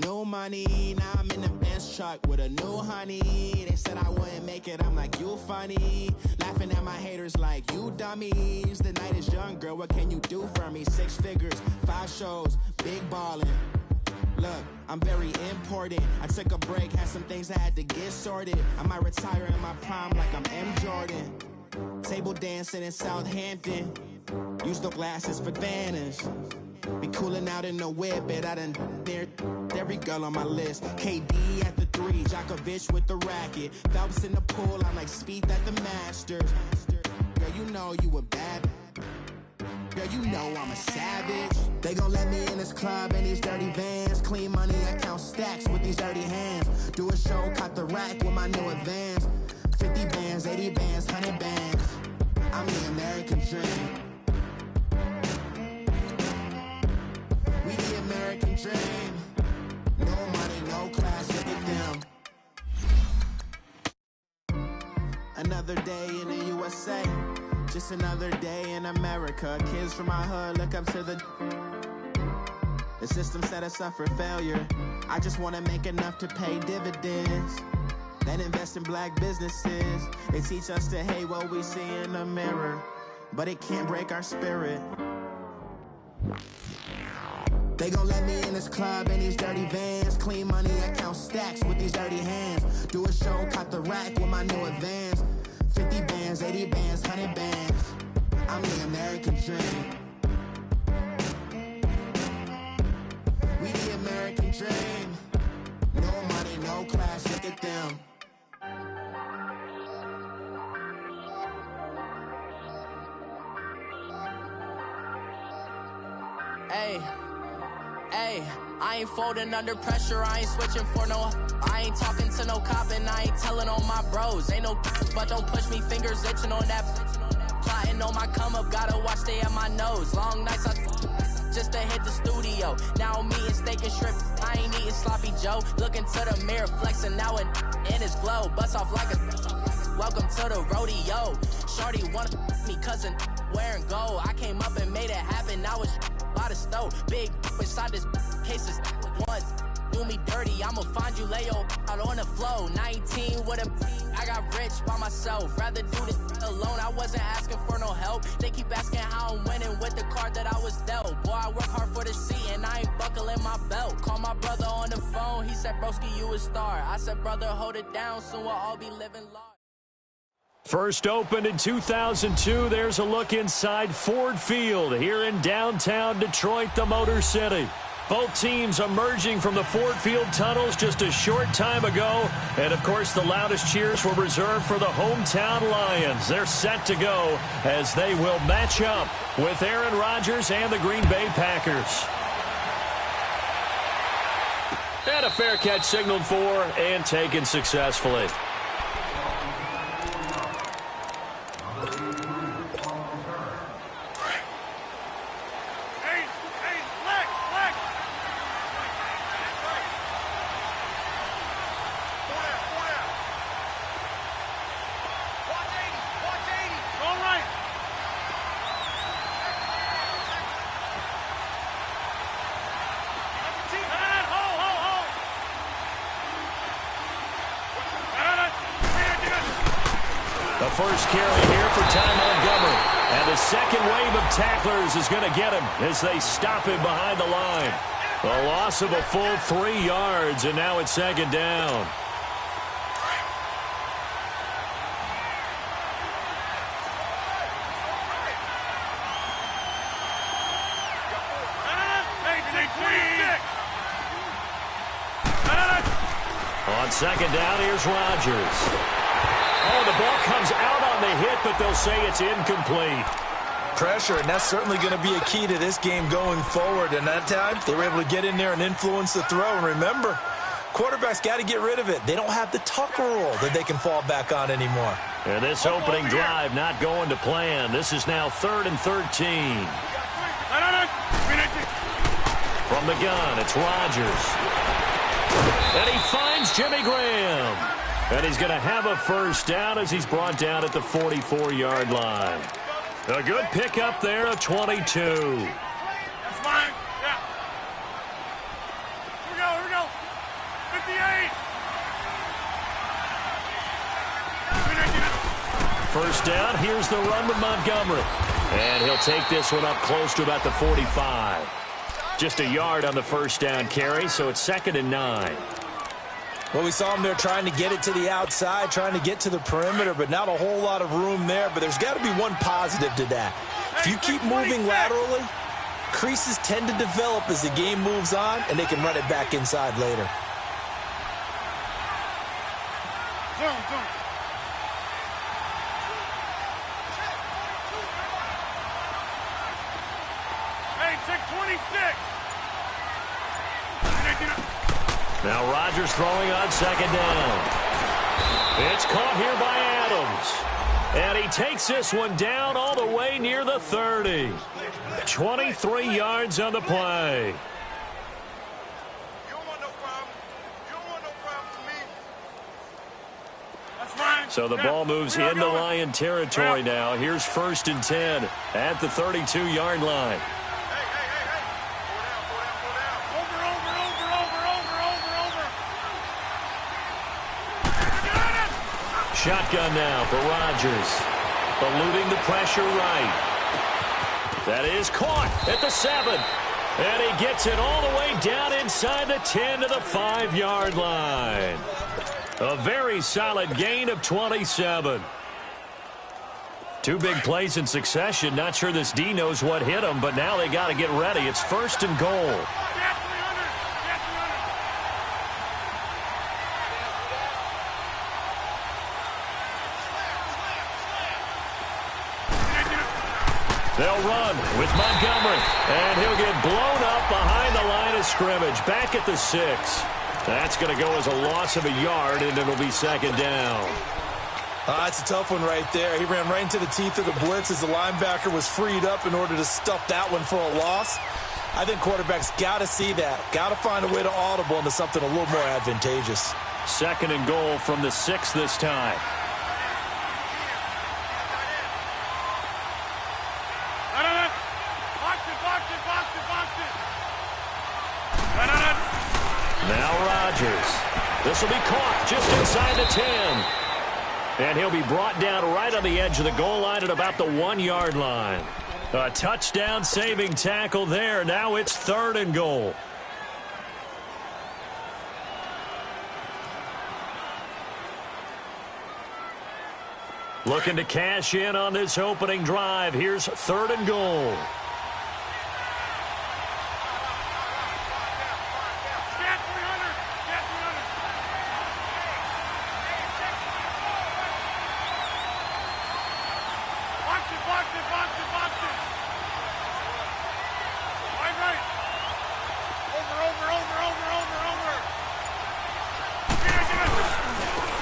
No money, now I'm in the Benz truck with a new honey. They said I wouldn't make it, I'm like, you funny. Laughing at my haters like, you dummies. The night is young, girl, what can you do for me? 6 figures, 5 shows, big ballin'. Look, I'm very important. I took a break, had some things I had to get sorted. I might retire in my prime like I'm M. Jordan. Table dancing in Southampton. Use the glasses for Vanish. Be cooling out in the whip, but I done near every girl on my list. KD at the 3, Djokovic with the racket. Phelps in the pool, I'm like Spieth at the Masters. Girl, you know you a bad. Girl, you know I'm a savage. They gon' let me in this club in these dirty vans. Clean money, I count stacks with these dirty hands. Do a show, caught the rack with my new advance. 50 bands, 80 bands, 100 bands. I'm the American dream. We the American dream. No money, no class, look at them. Another day in the USA. Just another day in America. Kids from my hood look up to the system set us up for failure. I just want to make enough to pay dividends. Then invest in black businesses. They teach us to hate what we see in the mirror, but it can't break our spirit. They gon' let me in this club in these dirty vans. Clean money, I count stacks with these dirty hands. Do a show, caught the rack with my new advance. 50 bands, 80 bands, 100 bands. I'm the American dream. We the American dream. No money, no class, look at them. Hey, I ain't folding under pressure, I ain't switching for no. I ain't talking to no cop and I ain't telling on my bros. Ain't no but don't push me, fingers itching on that. Plotting on my come up, gotta watch stay at my nose. Long nights I just to hit the studio. Now I'm eating steak and shrimp, I ain't eating sloppy Joe. Looking to the mirror, flexing now and in his glow. Bust off like a welcome to the rodeo. Shorty wanna me cousin wearing gold. I came up and made it happen, now it's by the stove. Big inside this case is once. Do me dirty, I'ma find you, lay your out on the floor. 19 with a I got rich by myself. Rather do this alone, I wasn't asking for no help. They keep asking how I'm winning with the card that I was dealt. Boy, I work hard for the seat and I ain't buckling my belt. Call my brother on the phone, he said, broski, you a star. I said, brother, hold it down, soon we'll all be living large. First opened in 2002, there's a look inside Ford Field here in downtown Detroit, the Motor City. Both teams emerging from the Ford Field tunnels just a short time ago. And, of course, the loudest cheers were reserved for the hometown Lions. They're set to go as they will match up with Aaron Rodgers and the Green Bay Packers. And a fair catch signaled for and taken successfully. The first carry here for Ty Montgomery. And the second wave of tacklers is going to get him as they stop him behind the line. A loss of a full 3 yards, and now it's second down. On second down, here's Rodgers. Oh, the ball comes out on the hit, but they'll say it's incomplete. Pressure, and that's certainly going to be a key to this game going forward. And that time, they were able to get in there and influence the throw. And remember, quarterbacks got to get rid of it. They don't have the Tucker rule that they can fall back on anymore. And this opening drive not going to plan. This is now 3rd and 13. From the gun, it's Rodgers. And he finds Jimmy Graham. And he's going to have a first down as he's brought down at the 44-yard line. A good pickup there, a 22. That's fine. Yeah. Here we go. first down. Here's the run with Montgomery. And he'll take this one up close to about the 45. Just a yard on the first down carry, so it's 2nd and 9. Well, we saw him there trying to get it to the outside, trying to get to the perimeter, but not a whole lot of room there. But there's got to be one positive to that. If you keep moving laterally, creases tend to develop as the game moves on, and they can run it back inside later. Hey, check 26. Now Rodgers throwing on 2nd down. It's caught here by Adams. And he takes this one down all the way near the 30. 23 yards on the play. So the ball moves into Lion territory now. Here's 1st and 10 at the 32-yard line. Shotgun now for Rodgers. Eluding the pressure right. That is caught at the 7. And he gets it all the way down inside the 10 to the 5-yard line. A very solid gain of 27. 2 big plays in succession. Not sure this D knows what hit him, but now they got to get ready. It's 1st and goal. They'll run with Montgomery, and he'll get blown up behind the line of scrimmage. Back at the 6. That's going to go as a loss of a yard, and it'll be 2nd down. That's a tough one right there. He ran right into the teeth of the blitz as the linebacker was freed up in order to stuff that one for a loss. I think quarterbacks got to see that. Got to find a way to audible into something a little more advantageous. 2nd and goal from the 6 this time. Now Rodgers. This will be caught just inside the 10. And he'll be brought down right on the edge of the goal line at about the 1-yard line. A touchdown saving tackle there. Now it's 3rd and goal. Looking to cash in on this opening drive. Here's 3rd and goal.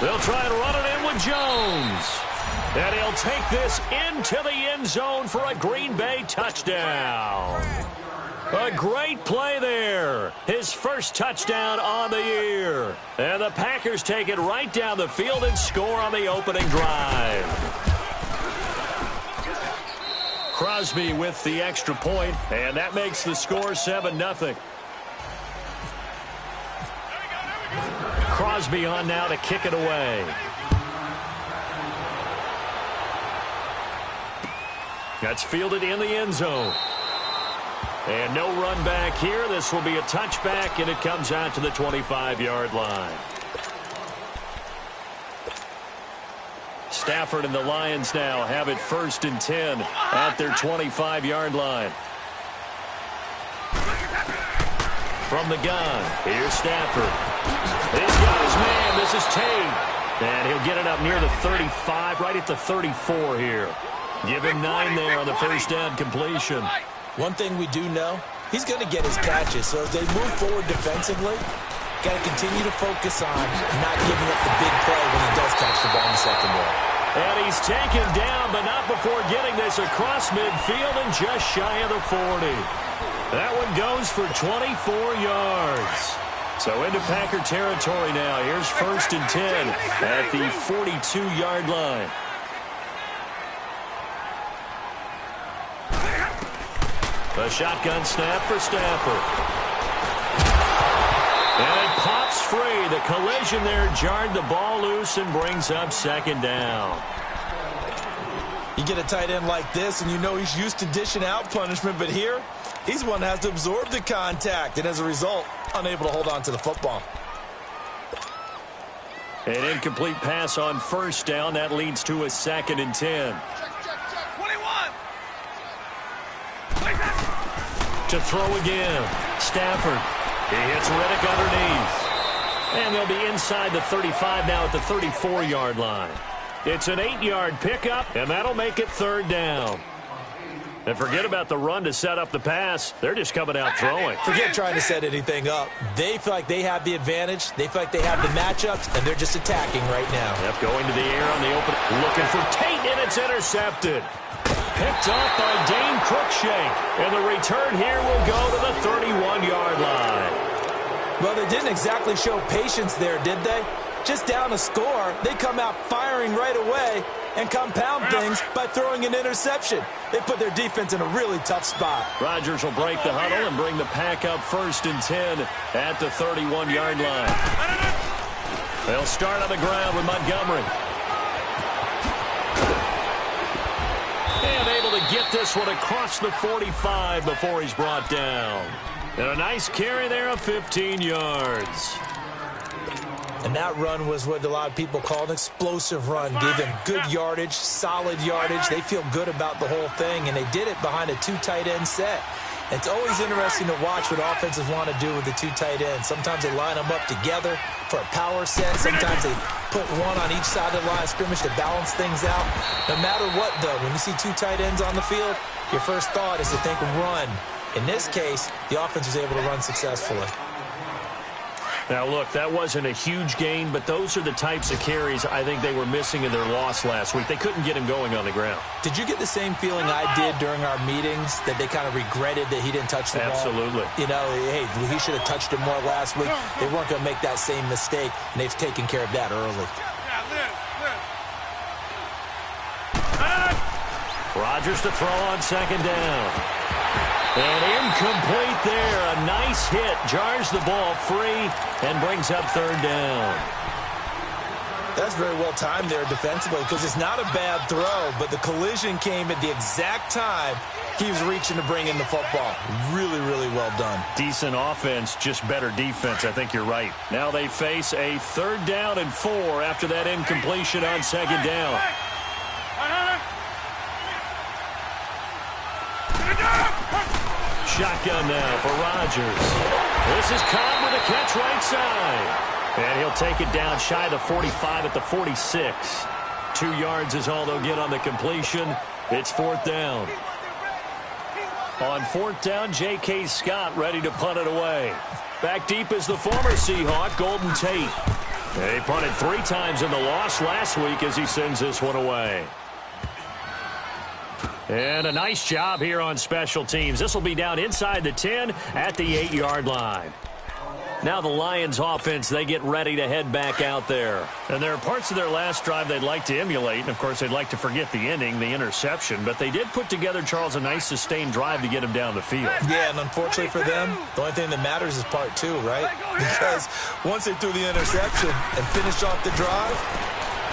They'll try and run it in with Jones. And he'll take this into the end zone for a Green Bay touchdown. A great play there. His first touchdown on the year. And the Packers take it right down the field and score on the opening drive. Crosby with the extra point, and that makes the score 7-0. Crosby on now to kick it away. That's fielded in the end zone. And no run back here. This will be a touchback, and it comes out to the 25-yard line. Stafford and the Lions now have it 1st and 10 at their 25-yard line. From the gun, here's Stafford. He's got his man. This is Tate. And he'll get it up near the 35, right at the 34 here. Give him 9 there on the first down completion. One thing we do know, he's going to get his catches. So as they move forward defensively, got to continue to focus on not giving up the big play when he does catch the ball in the secondary. And he's taken down, but not before getting this across midfield and just shy of the 40. That one goes for 24 yards. So into Packer territory now. Here's 1st and 10 at the 42-yard line. A shotgun snap for Stafford. And it pops free. The collision there jarred the ball loose and brings up 2nd down. You get a tight end like this, and you know he's used to dishing out punishment, but here, he's the one that has to absorb the contact, and as a result, unable to hold on to the football. An incomplete pass on first down. That leads to a 2nd and 10. 21. To throw again. Stafford. He hits Riddick underneath. And they'll be inside the 35 now at the 34-yard line. It's an 8-yard pickup, and that'll make it 3rd down. And forget about the run to set up the pass. They're just coming out throwing. Forget trying to set anything up. They feel like they have the advantage. They feel like they have the matchups, and they're just attacking right now. Yep, going to the air on the open. Looking for Tate, and it's intercepted. Picked up by Dane Cruikshank. And the return here will go to the 31-yard line. Well, they didn't exactly show patience there, did they? Just down a score, they come out firing right away and compound things by throwing an interception. They put their defense in a really tough spot. Rodgers will break the huddle and bring the pack up 1st and 10 at the 31-yard line. They'll start on the ground with Montgomery. And able to get this one across the 45 before he's brought down. And a nice carry there of 15 yards. And that run was what a lot of people call an explosive run. Gave them good yardage, solid yardage. They feel good about the whole thing, and they did it behind a 2 tight end set. It's always interesting to watch what offenses want to do with the 2 tight ends. Sometimes they line them up together for a power set. Sometimes they put one on each side of the line of scrimmage to balance things out. No matter what, though, when you see 2 tight ends on the field, your first thought is to think run. In this case, the offense was able to run successfully. Now, look, that wasn't a huge gain, but those are the types of carries I think they were missing in their loss last week. They couldn't get him going on the ground. Did you get the same feeling I did during our meetings, that they kind of regretted that he didn't touch the ball? Absolutely. You know, hey, he should have touched it more last week. They weren't going to make that same mistake, and they've taken care of that early. Rodgers to throw on 2nd down. And incomplete there. A nice hit. Jars the ball free and brings up 3rd down. That's very well timed there defensively, because it's not a bad throw, but the collision came at the exact time he was reaching to bring in the football. Really, really well done. Decent offense, just better defense. I think you're right. Now they face a 3rd down and 4 after that incompletion on 2nd down. Shotgun now for Rodgers. This is Cobb with a catch right side. And he'll take it down shy of the 45 at the 46. 2 yards is all they'll get on the completion. It's 4th down. On 4th down, J.K. Scott ready to punt it away. Back deep is the former Seahawk, Golden Tate. They punted 3 times in the loss last week as he sends this one away. And a nice job here on special teams. This will be down inside the 10 at the 8-yard line. Now the Lions offense, they get ready to head back out there. And there are parts of their last drive they'd like to emulate. And, of course, they'd like to forget the ending, the interception. But they did put together, Charles, a nice sustained drive to get him down the field. Yeah, and unfortunately for them, the only thing that matters is part 2, right? Because once they threw the interception and finished off the drive,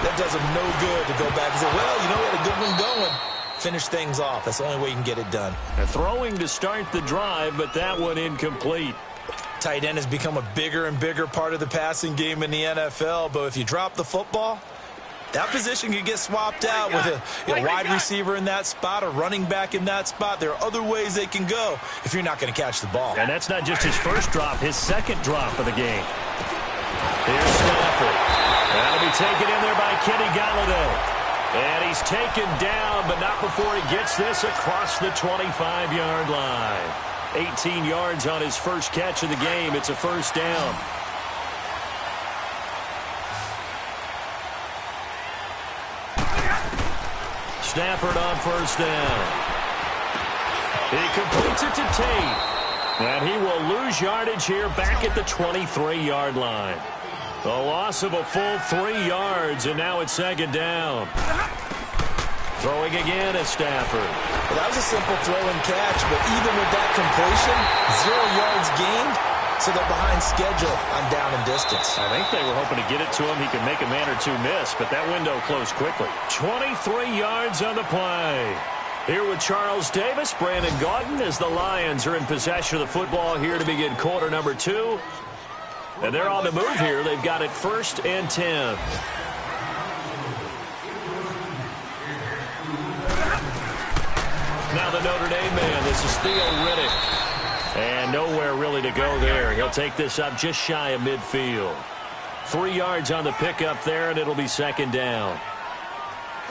that does them no good to go back and say, well, you know, we had a good one going. Finish things off. That's the only way you can get it done. Throwing to start the drive, but that one incomplete. Tight end has become a bigger and bigger part of the passing game in the NFL, but if you drop the football, that position can get swapped out with a wide receiver in that spot, a running back in that spot. There are other ways they can go if you're not going to catch the ball. And that's not just his first drop, his second drop of the game. Here's Stafford. That'll be taken in there by Kenny Golladay. And he's taken down, but not before he gets this across the 25-yard line. 18 yards on his first catch of the game. It's a 1st down. Stafford on 1st down. He completes it to Tate. And he will lose yardage here back at the 23-yard line. A loss of a full 3 yards, and now it's 2nd down. Throwing again is Stafford. Well, that was a simple throw and catch, but even with that completion, 0 yards gained, so they're behind schedule on down and distance. I think they were hoping to get it to him. He could make a man or two miss, but that window closed quickly. 23 yards on the play. Here with Charles Davis, Brandon Gaudin, as the Lions are in possession of the football here to begin quarter number 2. And they're on the move here. They've got it 1st and 10. Now the Notre Dame man, this is Theo Riddick. And nowhere really to go there. He'll take this up just shy of midfield. 3 yards on the pickup there, and it'll be 2nd down.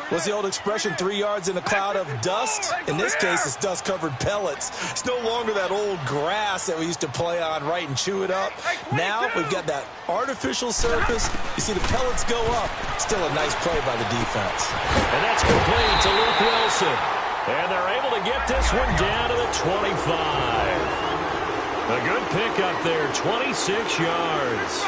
What's the old expression, 3 yards in a cloud of dust? In this case, it's dust-covered pellets. It's no longer that old grass that we used to play on, right, and chew it up. Now we've got that artificial surface. You see the pellets go up. Still a nice play by the defense. And that's complete to Luke Wilson. And they're able to get this one down to the 25. A good pickup there, 26 yards.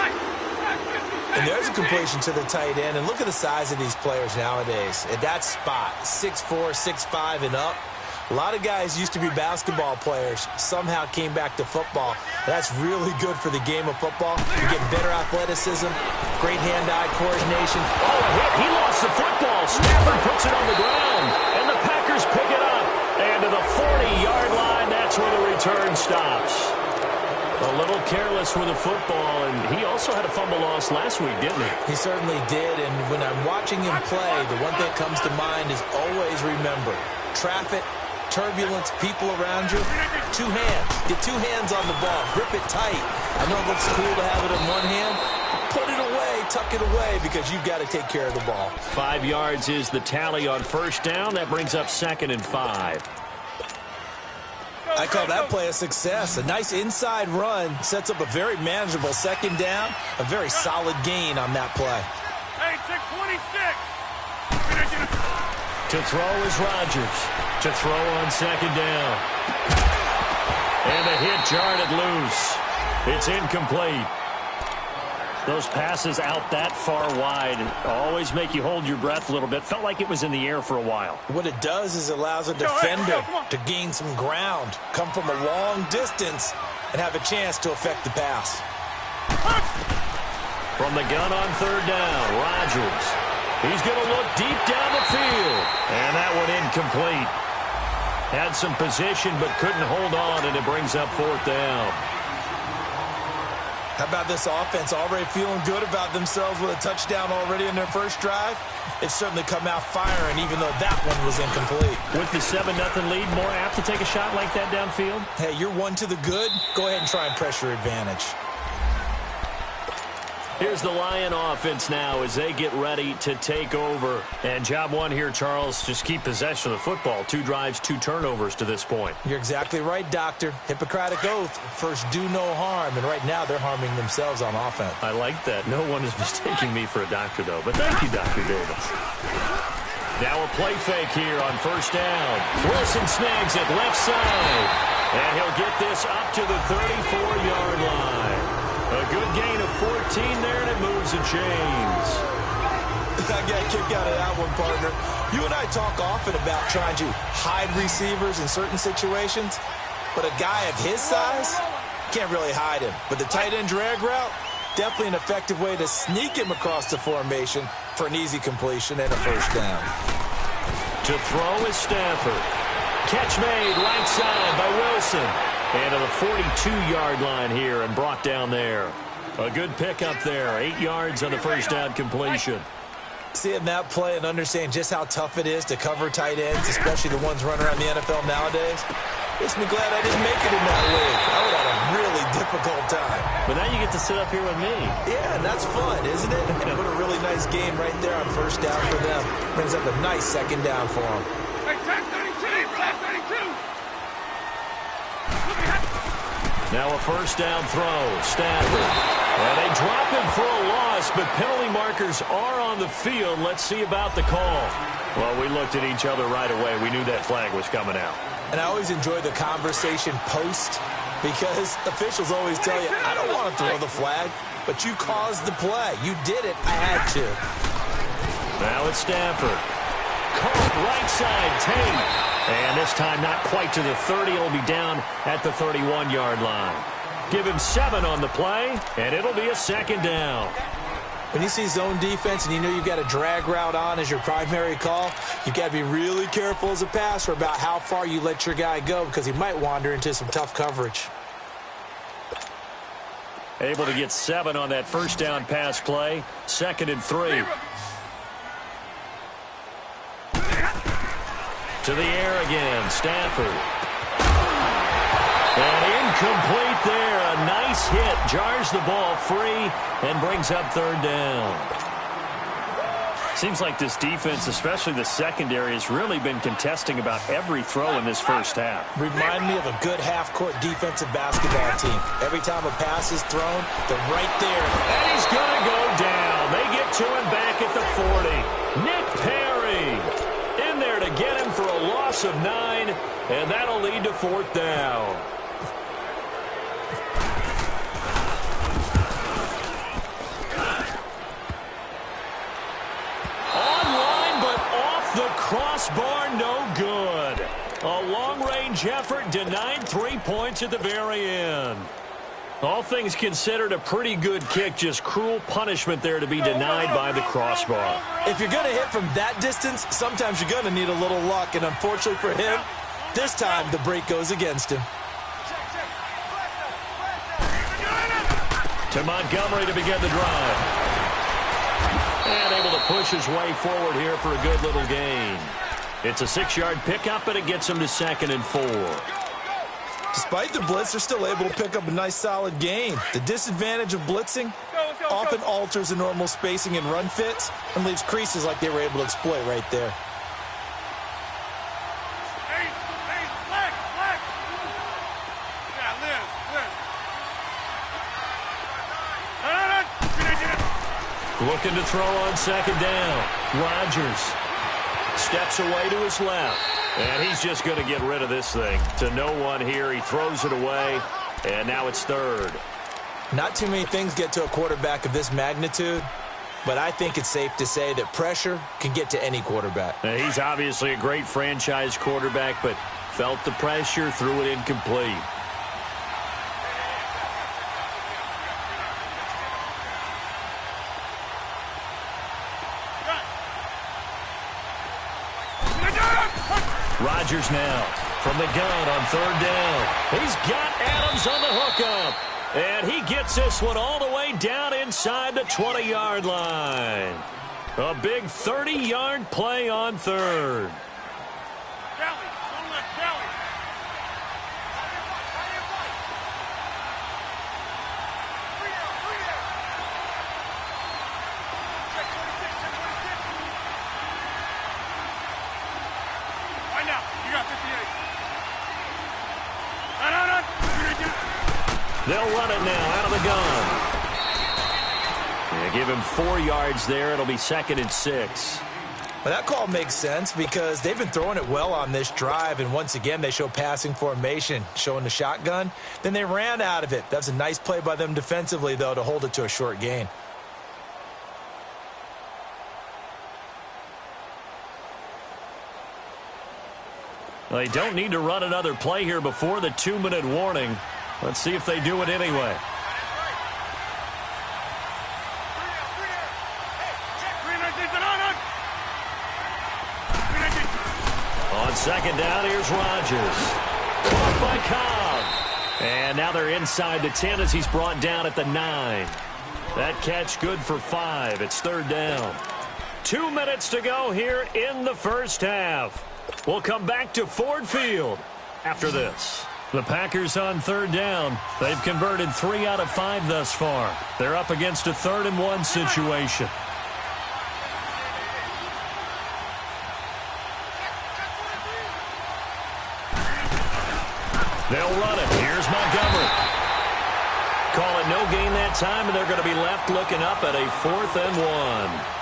And there's a completion to the tight end. And look at the size of these players nowadays. At that spot, 6'4", 6'5", and up. A lot of guys used to be basketball players, somehow came back to football. That's really good for the game of football. You get better athleticism, great hand-eye coordination. Oh, a hit. He lost the football. Stafford puts it on the ground. And the Packers pick it up. And to the 40-yard line, that's where the return stops. A little careless with the football, and he also had a fumble loss last week, didn't he? He certainly did, and when I'm watching him play, the one thing that comes to mind is always remember, traffic, turbulence, people around you, 2 hands. Get 2 hands on the ball. Grip it tight. I know it looks cool to have it in one hand. Put it away, tuck it away, because you've got to take care of the ball. 5 yards is the tally on 1st down. That brings up 2nd and 5. I call that play a success. A nice inside run sets up a very manageable 2nd down. A very solid gain on that play. Hey, 626. To throw is Rodgers. To throw on 2nd down. And a hit jarred it loose. It's incomplete. Those passes out that far wide always make you hold your breath a little bit. Felt like it was in the air for a while. What it does is it allows a defender to gain some ground, come from a long distance, and have a chance to affect the pass. From the gun on 3rd down, Rodgers. He's going to look deep down the field. And that one incomplete. Had some position but couldn't hold on, and it brings up 4th down. How about this offense already feeling good about themselves with a touchdown already in their first drive? It's certainly come out firing, even though that one was incomplete. With the 7-0 lead, more apt to take a shot like that downfield? Hey, you're one to the good. Go ahead and try and pressure advantage. Here's the Lion offense now as they get ready to take over. And job one here, Charles, just keep possession of the football. 2 drives, 2 turnovers to this point. You're exactly right, Doctor. Hippocratic oath. First, do no harm. And right now, they're harming themselves on offense. I like that. No one is mistaking me for a doctor, though. But thank you, Dr. Davis. Now a play fake here on 1st down. Wilson snags it left side. And he'll get this up to the 34-yard line. A good gain of 14 there, and it moves the chains. I got a kick out of that one, partner. You and I talk often about trying to hide receivers in certain situations, but a guy of his size can't really hide him. But the tight end drag route, definitely an effective way to sneak him across the formation for an easy completion and a 1st down. To throw is Stafford. Catch made right side by Wilson. And to the 42-yard line here and brought down there. A good pickup there. 8 yards on the 1st down completion. Seeing that play and understand just how tough it is to cover tight ends, especially the ones running around the NFL nowadays, makes me glad I didn't make it in that league. I would have had a really difficult time. But now you get to sit up here with me. Yeah, and that's fun, isn't it? And put a really nice game right there on 1st down for them. Brings up a nice 2nd down for them. Hey, 10-32. Now a 1st down throw. Stafford. And they drop him for a loss, but penalty markers are on the field. Let's see about the call. Well, we looked at each other right away. We knew that flag was coming out. And I always enjoy the conversation post because officials always tell you, I don't want to throw the flag, but you caused the play. You did it. I had to. Now it's Stafford. Caught right side, Tate. And this time not quite to the 30. It'll be down at the 31-yard line. Give him 7 on the play, and it'll be a second down. When you see zone defense and you know you've got a drag route on as your primary call, you've got to be really careful as a passer about how far you let your guy go because he might wander into some tough coverage. Able to get 7 on that first down pass play. 2nd and 3. To the air again, Stafford. And incomplete there. A nice hit. Jars the ball free and brings up 3rd down. Seems like this defense, especially the secondary, has really been contesting about every throw in this first half. Remind me of a good half-court defensive basketball team. Every time a pass is thrown, they're right there. And he's going to go down. They get to him back at the 40. Nick Perry in there to get him for a loss of 9, and that'll lead to 4th down. Crossbar, no good. A long-range effort denied 3 points at the very end. All things considered, a pretty good kick. Just cruel punishment there to be denied by the crossbar. If you're going to hit from that distance, sometimes you're going to need a little luck. And unfortunately for him, this time the break goes against him. To Montgomery to begin the drive. And able to push his way forward here for a good little gain. It's a 6-yard pickup, and it gets him to 2nd and 4. Despite the blitz, they're still able to pick up a nice, solid gain. The disadvantage of blitzing often alters the normal spacing and run fits and leaves creases like they were able to exploit right there. Looking to throw on 2nd down. Rodgers steps away to his left. And he's just going to get rid of this thing. To no one here. He throws it away. And now it's 3rd. Not too many things get to a quarterback of this magnitude. But I think it's safe to say that pressure can get to any quarterback. Now, he's obviously a great franchise quarterback, but felt the pressure, threw it incomplete. Rodgers now from the gun on 3rd down. He's got Adams on the hookup. And he gets this one all the way down inside the 20-yard line. A big 30-yard play on 3rd. They'll run it now out of the gun. Yeah, give him 4 yards there. It'll be 2nd and 6. Well, that call makes sense because they've been throwing it well on this drive, and once again they show passing formation, showing the shotgun. Then they ran out of it. That's a nice play by them defensively, though, to hold it to a short gain. Well, they don't need to run another play here before the 2-minute warning. Let's see if they do it anyway. On 2nd down, here's Rodgers. Caught by Cobb. And now they're inside the 10 as he's brought down at the 9. That catch good for 5. It's 3rd down. 2 minutes to go here in the first half. We'll come back to Ford Field after this. The Packers on 3rd down. They've converted 3 out of 5 thus far. They're up against a 3rd and 1 situation. They'll run it. Here's Montgomery. Call it no gain that time, and they're going to be left looking up at a 4th and 1.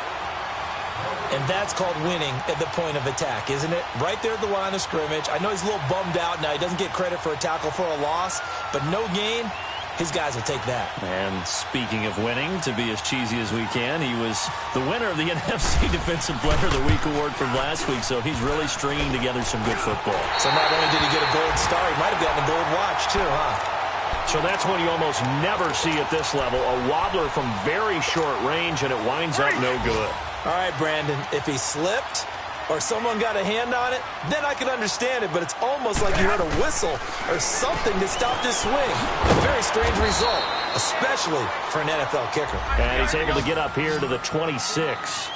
And that's called winning at the point of attack, isn't it? Right there at the line of scrimmage. I know he's a little bummed out now. He doesn't get credit for a tackle for a loss, but no gain, his guys will take that. And speaking of winning, to be as cheesy as we can, he was the winner of the NFC Defensive Player of the Week award from last week, so he's really stringing together some good football. So not only did he get a gold star, he might have gotten a gold watch too, huh? So that's one you almost never see at this level. A wobbler from very short range, and it winds up no good. All right, Brandon, if he slipped or someone got a hand on it, then I can understand it, but it's almost like you heard a whistle or something that stopped his swing. A very strange result, especially for an NFL kicker. And he's able to get up here to the 26.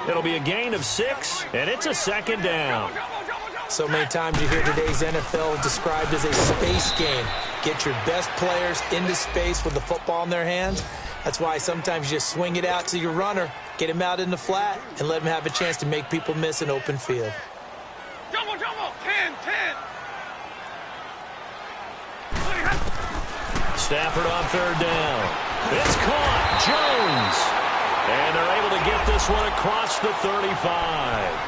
It'll be a gain of 6, and it's a second down. So many times you hear today's NFL described as a space game. Get your best players into space with the football in their hands. That's why sometimes you just swing it out to your runner, get him out in the flat, and let him have a chance to make people miss an open field. Jumbo, 10. Stafford on third down. It's caught. Jones. And they're able to get this one across the 35.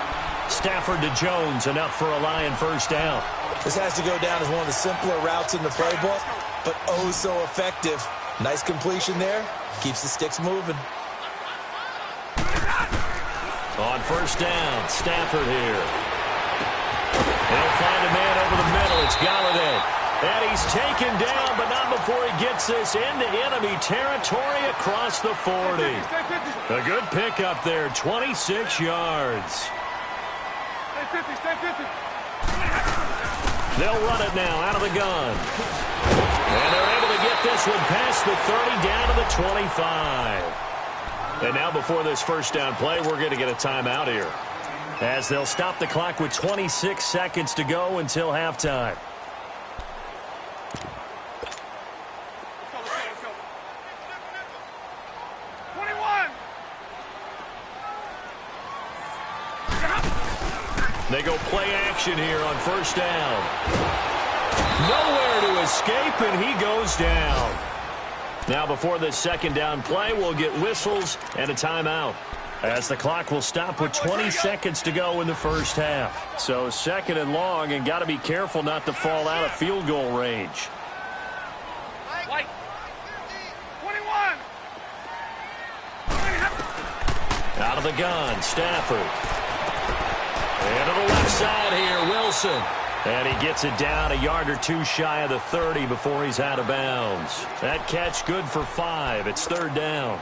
Stafford to Jones, enough for a Lion first down. This has to go down as one of the simpler routes in the playbook, but oh so effective. Nice completion there. Keeps the sticks moving. On first down, Stafford here. He'll find a man over the middle. It's Galladay. And he's taken down, but not before he gets this into enemy territory across the 40. A good pickup there, 26 yards. They'll run it now out of the gun. And they're able to get this one past the 30 down to the 25. And now before this first down play, we're going to get a timeout here, as they'll stop the clock with 26 seconds to go until halftime. They go play action here on first down. Nowhere to escape, and he goes down. Now before this second down play, we'll get whistles and a timeout, as the clock will stop with 20 seconds to go in the first half. So second and long, and got to be careful not to fall out of field goal range. 21. Out of the gun, Stafford. And to the left side here, Wilson. And he gets it down a yard or two shy of the 30 before he's out of bounds. That catch good for 5. It's third down.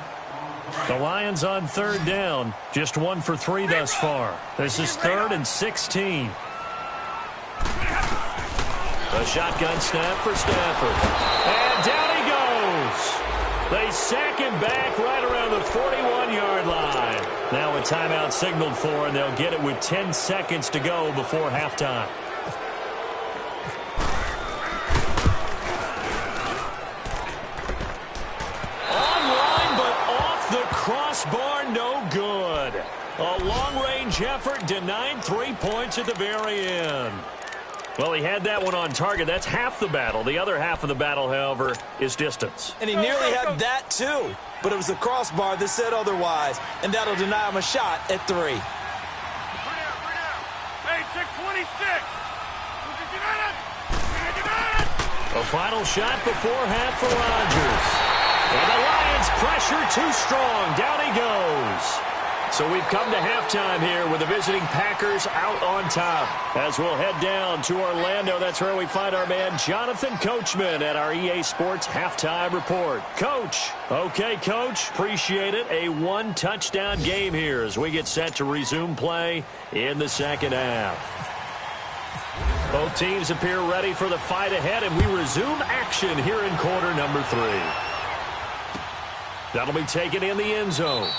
The Lions on third down, just 1 for 3 thus far. This is 3rd and 16. A shotgun snap for Stafford. And down he goes. They sack him back right around the 41-yard line. Now a timeout signaled for, and they'll get it with 10 seconds to go before halftime. Online, but off the crossbar, no good. A long-range effort denied 3 points at the very end. Well, he had that one on target. That's half the battle. The other half of the battle, however, is distance. And he nearly had that, too. But it was the crossbar that said otherwise. And that'll deny him a shot at 3. Hey, check 26. A final shot before half for Rodgers. And the Lions pressure too strong. Down he goes. So we've come to halftime here with the visiting Packers out on top. As we'll head down to Orlando, that's where we find our man Jonathan Coachman at our EA Sports Halftime Report. Coach. Okay, Coach. Appreciate it. A 1-touchdown game here as we get set to resume play in the second half. Both teams appear ready for the fight ahead, and we resume action here in quarter number 3. That'll be taken in the end zone.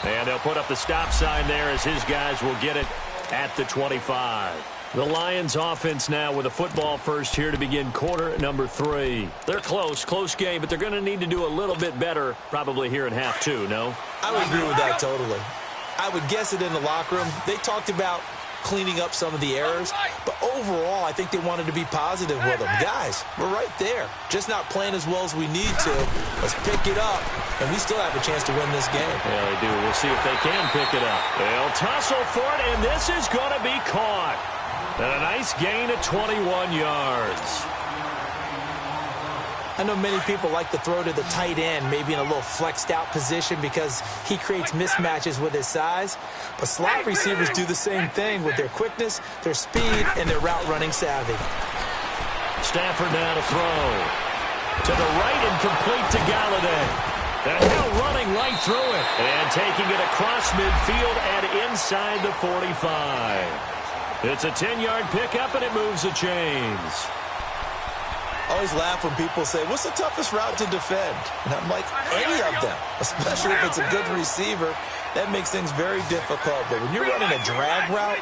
And they'll put up the stop sign there as his guys will get it at the 25. The Lions offense now with a football first here to begin quarter number 3. They're close game, but they're going to need to do a little bit better probably here in half 2, no? I would agree with that totally. I would guess it in the locker room. They talked about cleaning up some of the errors, but overall I think they wanted to be positive with them. Guys, we're right there, just not playing as well as we need to. Let's pick it up, and we still have a chance to win this game. Yeah, they do. We'll see if they can pick it up. They'll tussle for it, and this is going to be caught. And a nice gain of 21 yards. I know many people like to throw to the tight end, maybe in a little flexed out position because he creates mismatches with his size. But slot receivers do the same thing with their quickness, their speed, and their route running savvy. Stafford now to throw. To the right and complete to Galladay. And now running right through it. And taking it across midfield and inside the 45. It's a 10-yard pickup, and it moves the chains. I always laugh when people say, what's the toughest route to defend? And I'm like, any of them, especially if it's a good receiver. That makes things very difficult. But when you're running a drag route,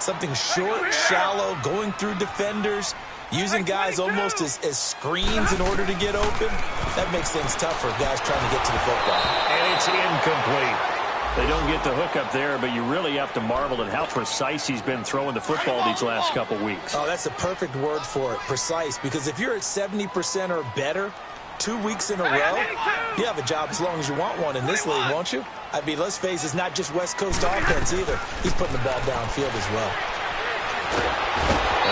something short, shallow, going through defenders, using guys almost as screens in order to get open, that makes things tough for guys trying to get to the football. And it's incomplete. They don't get the hook up there, but you really have to marvel at how precise he's been throwing the football these last couple weeks. Oh, that's the perfect word for it, precise, because if you're at 70% or better 2 weeks in a row, you have a job as long as you want one in this league, won't you? I mean, let's face it, it's not just West Coast offense either. He's putting the ball downfield as well.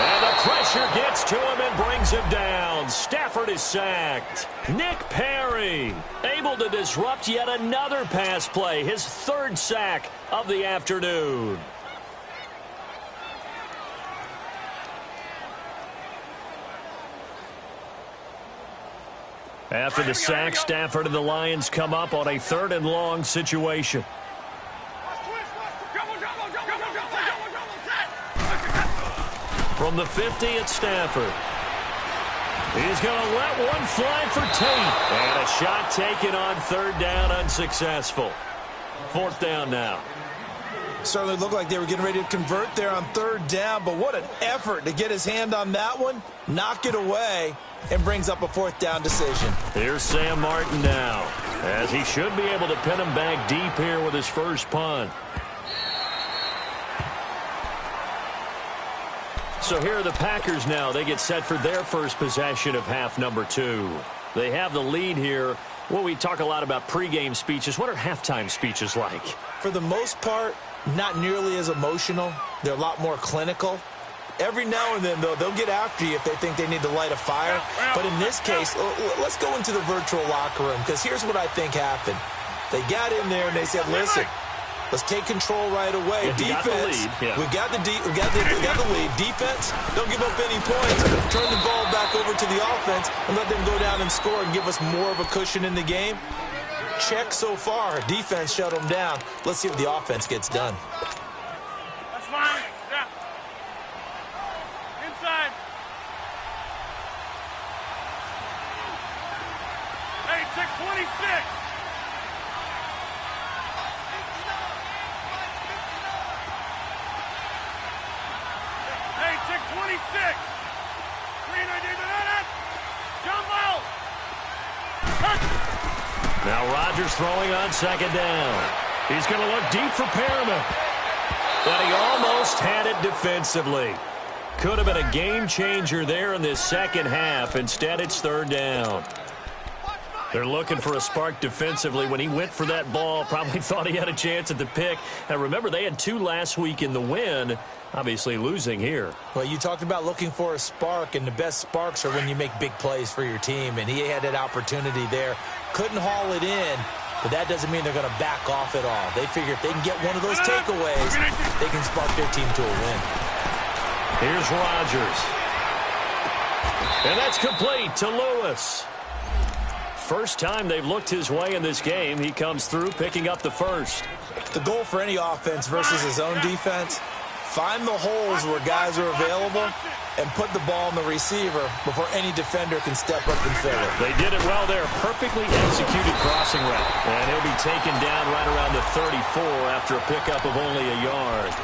And the pressure gets to him and brings him down. Stafford is sacked. Nick Perry able to disrupt yet another pass play. His third sack of the afternoon. After the sack, Stafford and the Lions come up on a 3rd and long situation. From the 50, it's Stafford. He's going to let one fly for Tate. And a shot taken on 3rd down, unsuccessful. 4th down now. Certainly looked like they were getting ready to convert there on 3rd down, but what an effort to get his hand on that one, knock it away, and brings up a 4th down decision. Here's Sam Martin now, as he should be able to pin him back deep here with his first punt. So here are the Packers now. They get set for their first possession of half number 2. They have the lead here. Well, we talk a lot about pregame speeches. What are halftime speeches like? For the most part, not nearly as emotional. They're a lot more clinical. Every now and then, though, they'll get after you if they think they need to light a fire. But in this case, let's go into the virtual locker room, because here's what I think happened. They got in there and they said, listen, let's take control right away. Defense, we got the lead. Defense, don't give up any points. Turn the ball back over to the offense and let them go down and score and give us more of a cushion in the game. Check so far. Defense shut them down. Let's see if the offense gets done. That's fine. Yeah. Inside. Hey, check 26. Hey, check 26. Green ID to that. Jumbo. Now Rodgers throwing on 2nd down. He's going to look deep for Perriman. But he almost had it defensively. Could have been a game changer there in this second half. Instead, it's 3rd down. They're looking for a spark defensively. When he went for that ball, probably thought he had a chance at the pick. And remember, they had 2 last week in the win. Obviously losing here. Well, you talked about looking for a spark, and the best sparks are when you make big plays for your team, and he had that opportunity there. Couldn't haul it in, but that doesn't mean they're going to back off at all. They figure if they can get one of those takeaways, they can spark their team to a win. Here's Rodgers. And that's complete to Lewis. First time they've looked his way in this game. He comes through picking up the first. The goal for any offense versus his own defense, find the holes where guys are available and put the ball on the receiver before any defender can step up and fill it. They did it well there. Perfectly executed crossing route. And he'll be taken down right around the 34 after a pickup of only a yard.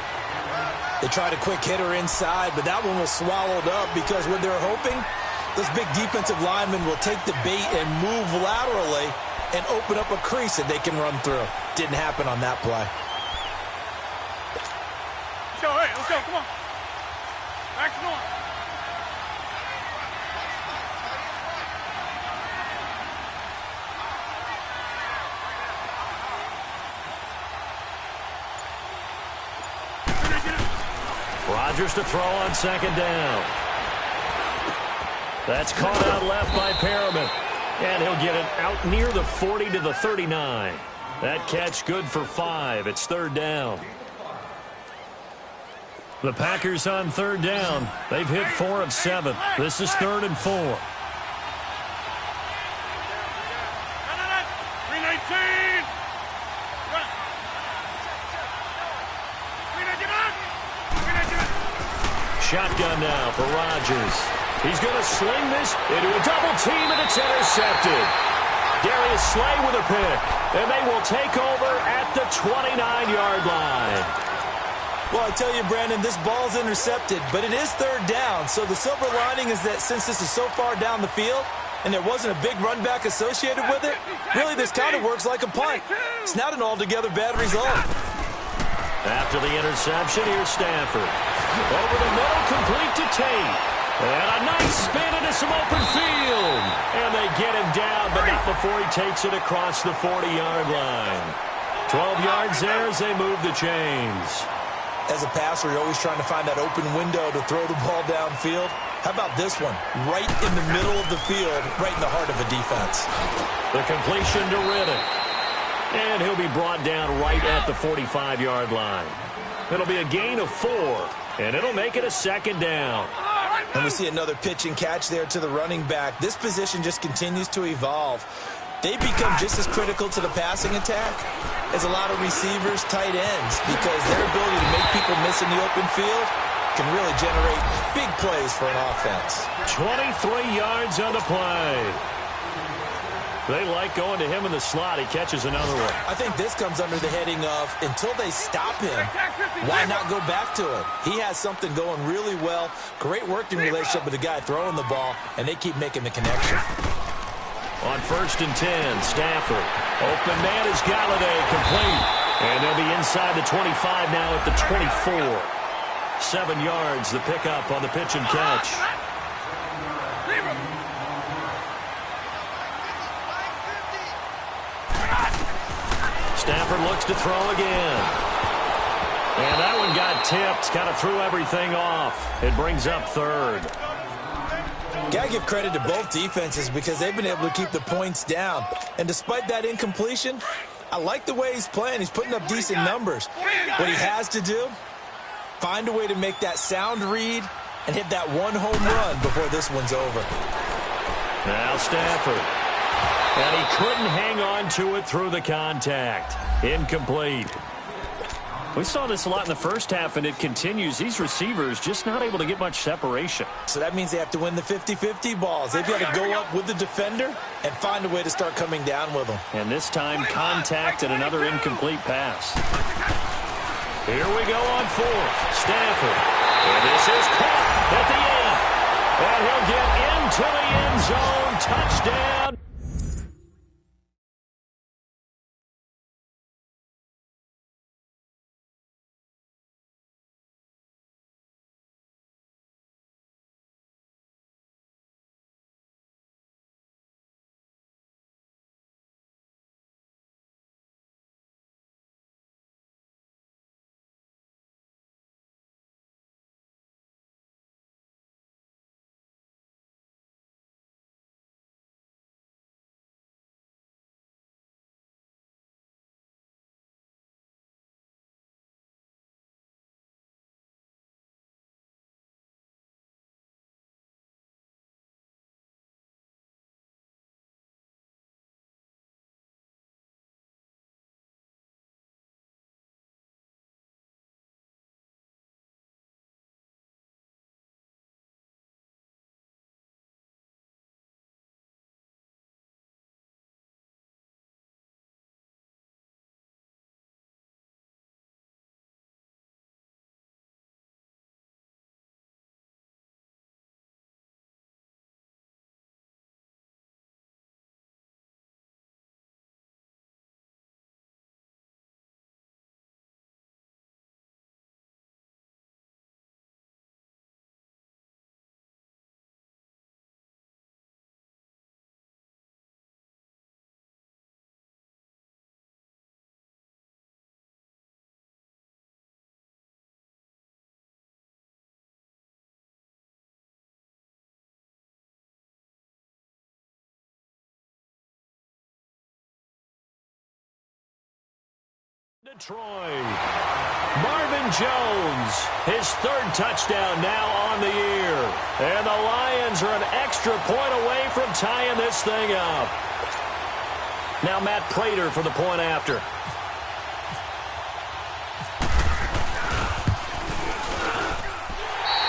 They tried a quick hitter inside, but that one was swallowed up because what they're hoping, those big defensive linemen will take the bait and move laterally and open up a crease that they can run through. Didn't happen on that play. Hey, let's go, come on. Action on. Rodgers to throw on 2nd down. That's caught out left by Perriman. And he'll get it out near the 40 to the 39. That catch good for 5. It's 3rd down. The Packers on 3rd down. They've hit 4 of 7. This is 3rd and 4. Shotgun now for Rodgers. He's going to sling this into a double team, and it's intercepted. Darius Slay with a pick, and they will take over at the 29-yard line. Well, I tell you, Brandon, this ball's intercepted, but it is third down. So the silver lining is that since this is so far down the field and there wasn't a big run back associated with it, really this kind of works like a punt. It's not an altogether bad result. After the interception, here's Stafford. Over the middle, complete to Tate. And a nice spin into some open field. And they get him down, but not before he takes it across the 40-yard line. 12 yards there as they move the chains. As a passer, you're always trying to find that open window to throw the ball downfield. How about this one? Right in the middle of the field, right in the heart of a defense. The completion to Riddick. And he'll be brought down right at the 45-yard line. It'll be a gain of 4, and it'll make it a second down. And we see another pitch and catch there to the running back. This position just continues to evolve. They become just as critical to the passing attack as a lot of receivers, tight ends, because their ability to make people miss in the open field can really generate big plays for an offense. 23 yards on the play. They like going to him in the slot. He catches another one. I think this comes under the heading of, until they stop him, why not go back to him? He has something going really well. Great working relationship with the guy throwing the ball, and they keep making the connection. On 1st and 10, Stafford. Open man is Galladay, complete. And they'll be inside the 25 now at the 24. 7 yards, the pickup on the pitch and catch. Stafford looks to throw again. And that one got tipped, kind of threw everything off. It brings up 3rd. Got to give credit to both defenses because they've been able to keep the points down. And despite that incompletion, I like the way he's playing. He's putting up decent numbers. What he has to do, find a way to make that sound read and hit that one home run before this one's over. Now Stafford. And he couldn't hang on to it through the contact. Incomplete. We saw this a lot in the first half, and it continues. These receivers just not able to get much separation. So that means they have to win the 50-50 balls. They've got to go up with the defender and find a way to start coming down with them. And this time, contact and another incomplete pass. Here we go on 4th. Stafford. And this is caught at the 8. And he'll get into the end zone. Touchdown. Detroit. Marvin Jones, his 3rd touchdown now on the year. And the Lions are an extra point away from tying this thing up. Now Matt Prater for the point after.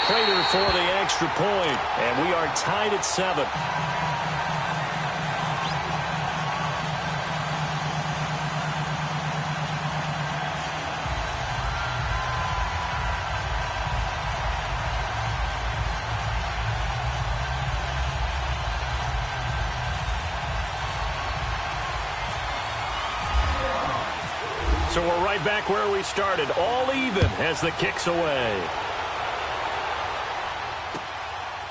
Prater for the extra point, and we are tied at 7. So we're right back where we started, all even as the kick's away.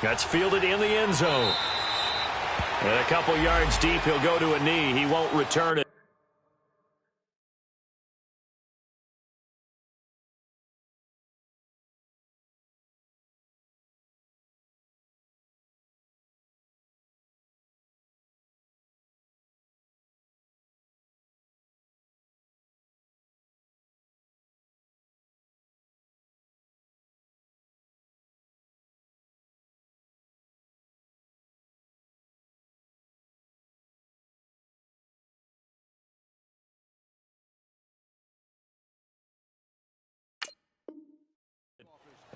That's fielded in the end zone. And a couple yards deep, he'll go to a knee. He won't return it.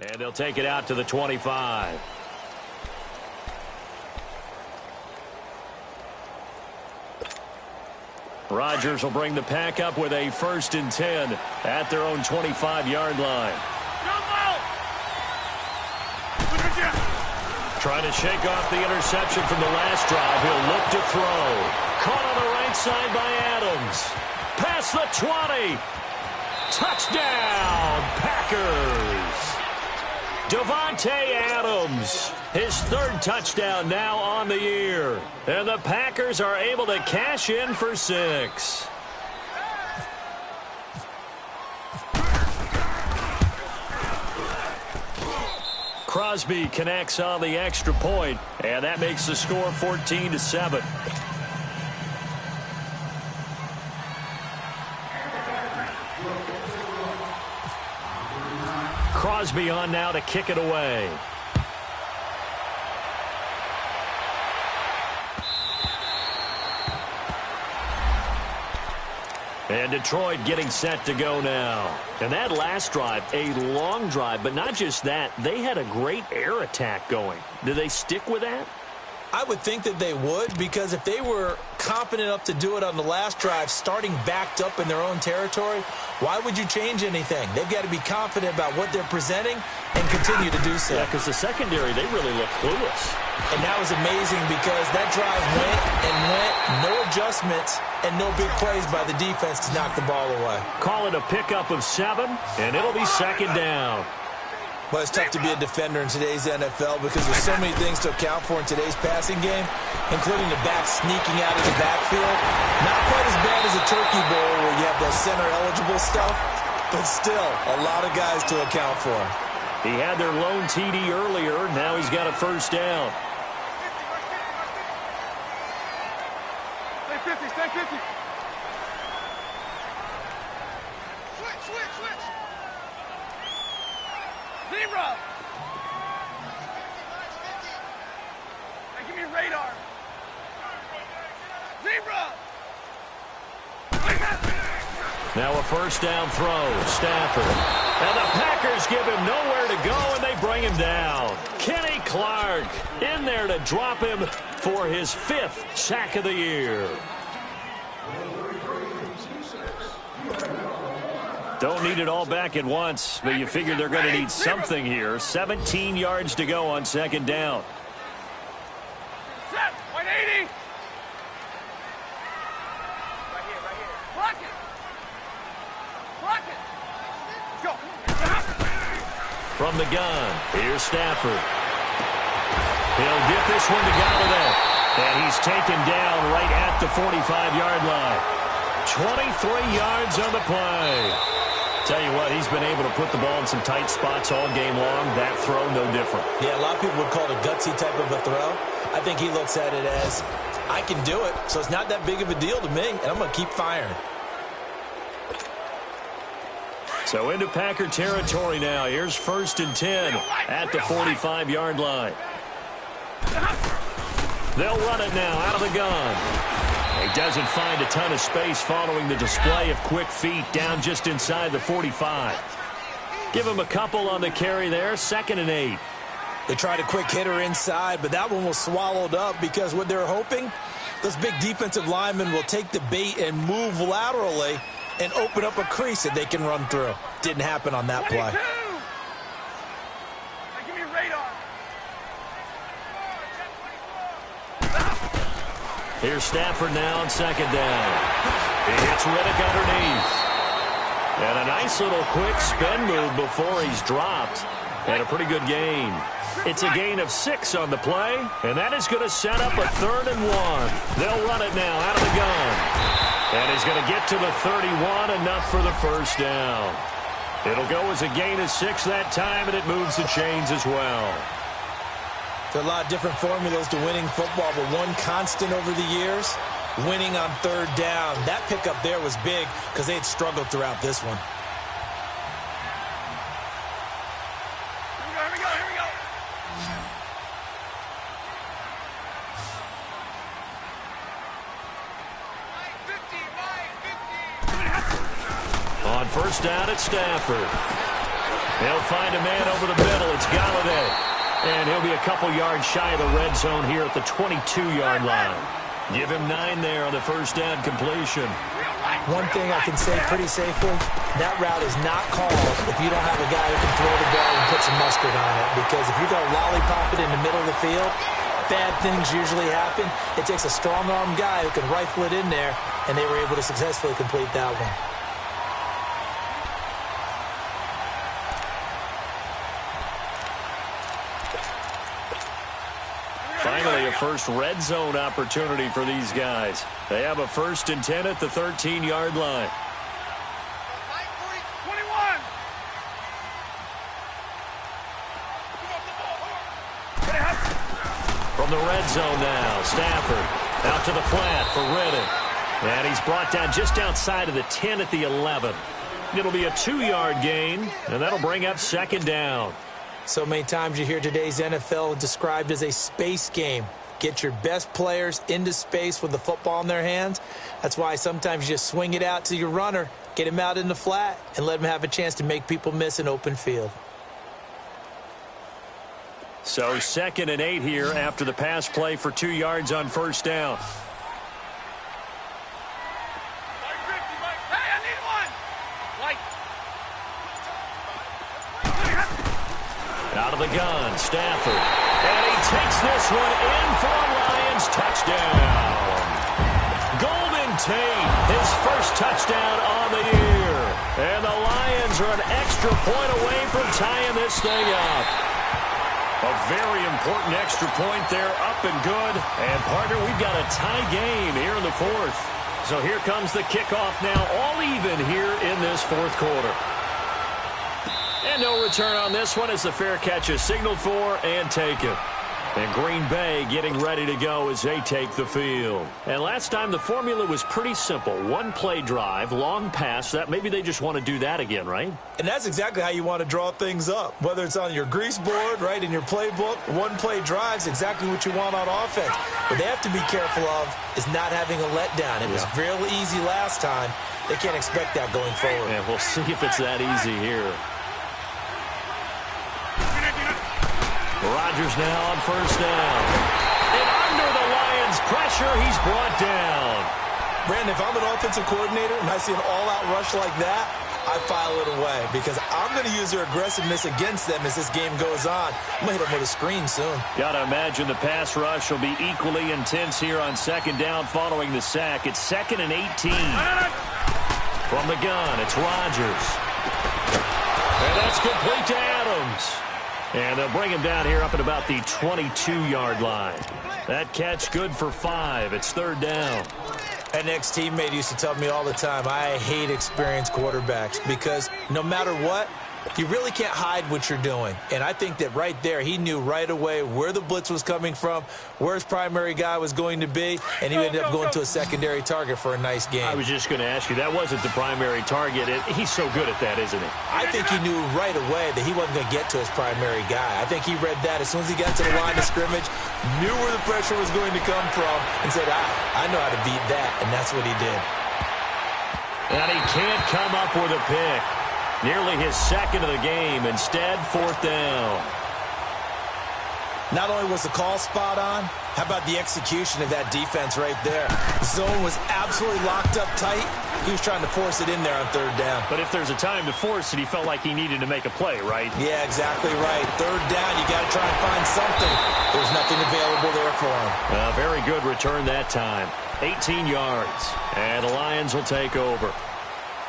And they'll take it out to the 25. Rodgers will bring the pack up with a 1st and 10 at their own 25-yard line. Trying to shake off the interception from the last drive. He'll look to throw. Caught on the right side by Adams. Past the 20. Touchdown, Packers. Davante Adams, his 3rd touchdown now on the year. And the Packers are able to cash in for 6. Crosby connects on the extra point, and that makes the score 14-7. Crosby on now to kick it away. And Detroit getting set to go now. And that last drive, a long drive, but not just that. They had a great air attack going. Do they stick with that? I would think that they would, because if they were confident enough to do it on the last drive, starting backed up in their own territory, why would you change anything? They've got to be confident about what they're presenting and continue to do so. Yeah, because the secondary, they really look clueless. And that was amazing because that drive went and went, no adjustments, and no big plays by the defense to knock the ball away. Call it a pickup of 7, and it'll be 2nd down. Well, it's tough to be a defender in today's NFL because there's so many things to account for in today's passing game, including the back sneaking out of the backfield. Not quite as bad as a turkey bowl where you have the center-eligible stuff, but still a lot of guys to account for. He had their lone TD earlier. Now he's got a 1st down. Stay 50, stay 50. Switch. Zebra! Hey, give me a radar. Zebra! Now a 1st down throw. Stafford. And the Packers give him nowhere to go, and they bring him down. Kenny Clark in there to drop him for his 5th sack of the year. Don't need it all back at once, but you figure they're going to need something here. 17 yards to go on 2nd down. Set, 180. Right here. Block it. Go. From the gun, here's Stafford. He'll get this one to Galladay. And he's taken down right at the 45-yard line. 23 yards on the play. Tell you what, he's been able to put the ball in some tight spots all game long. That throw, no different. Yeah, a lot of people would call it a gutsy type of a throw. I think he looks at it as, I can do it, so it's not that big of a deal to me, and I'm going to keep firing. So into Packer territory now. Here's 1st and 10 at the 45-yard line. They'll run it now out of the gun. He doesn't find a ton of space following the display of quick feet down just inside the 45. Give him a couple on the carry there, 2nd and 8. They tried a quick hitter inside, but that one was swallowed up because what they're hoping, those big defensive linemen will take the bait and move laterally and open up a crease that they can run through. Didn't happen on that play. Give me radar. Here's Stafford now on 2nd down. He hits Riddick underneath. And a nice little quick spin move before he's dropped. And a pretty good gain. It's a gain of 6 on the play, and that is going to set up a 3rd and 1. They'll run it now out of the gun. And he's going to get to the 31, enough for the 1st down. It'll go as a gain of 6 that time, and it moves the chains as well. There are a lot of different formulas to winning football, but one constant over the years, winning on 3rd down. That pickup there was big because they had struggled throughout this one. Here we go. On 1st down, it's Stafford. He'll find a man over the middle. It's Galladay. And he'll be a couple yards shy of the red zone here at the 22-yard line. Give him 9 there on the 1st down completion. One thing I can say pretty safely, that route is not called if you don't have a guy who can throw the ball and put some mustard on it. Because if you're going to lollipop it in the middle of the field, bad things usually happen. It takes a strong-arm guy who can rifle it in there, and they were able to successfully complete that one. Finally, a first red zone opportunity for these guys. They have a 1st and 10 at the 13-yard line. 21. From the red zone now, Stafford out to the flat for Riddick. And he's brought down just outside of the 10 at the 11. It'll be a 2-yard gain, and that'll bring up 2nd down. So many times you hear today's NFL described as a space game. Get your best players into space with the football in their hands. That's why sometimes you just swing it out to your runner, get him out in the flat, and let him have a chance to make people miss an open field. So 2nd and 8 here after the pass play for 2 yards on 1st down. Hey, I need one. Out of the gun, Stafford. And he takes this one in for a Lions touchdown. Golden Tate, his first touchdown on the year. And the Lions are an extra point away from tying this thing up. A very important extra point there, up and good. And, partner, we've got a tie game here in the 4th. So here comes the kickoff now, all even here in this 4th quarter. And no return on this one as the fair catch is signaled for and taken. And Green Bay getting ready to go as they take the field. And last time the formula was pretty simple. 1-play drive, long pass. That maybe they just want to do that again, right? And that's exactly how you want to draw things up. Whether it's on your grease board, right, in your playbook, 1-play drive is exactly what you want on offense. What they have to be careful of is not having a letdown. It was real easy last time. They can't expect that going forward. And we'll see if it's that easy here. Rodgers now on 1st down. And under the Lions' pressure, he's brought down. Brandon, if I'm an offensive coordinator and I see an all-out rush like that, I file it away because I'm going to use their aggressiveness against them as this game goes on. I'm going to hit them with a screen soon. Got to imagine the pass rush will be equally intense here on 2nd down following the sack. It's 2nd and 18. From the gun, it's Rodgers. And that's complete to Adams. And they'll bring him down here up at about the 22-yard line. That catch good for 5. It's 3rd down. An ex-teammate used to tell me all the time, I hate experienced quarterbacks because no matter what, you really can't hide what you're doing. And I think that right there, he knew right away where the blitz was coming from, where his primary guy was going to be, and he ended up going to a secondary target for a nice game. I was just going to ask you, that wasn't the primary target. He's so good at that, isn't he? I think he knew right away that he wasn't going to get to his primary guy. I think he read that as soon as he got to the line of scrimmage, knew where the pressure was going to come from, and said, I know how to beat that, and that's what he did. And he can't come up with a pick. Nearly his second of the game. Instead, 4th down. Not only was the call spot on, how about the execution of that defense right there? The zone was absolutely locked up tight. He was trying to force it in there on 3rd down. But if there's a time to force it, he felt like he needed to make a play, right? Yeah, exactly right. 3rd down, you got to try and find something. There's nothing available there for him. A very good return that time. 18 yards. And the Lions will take over.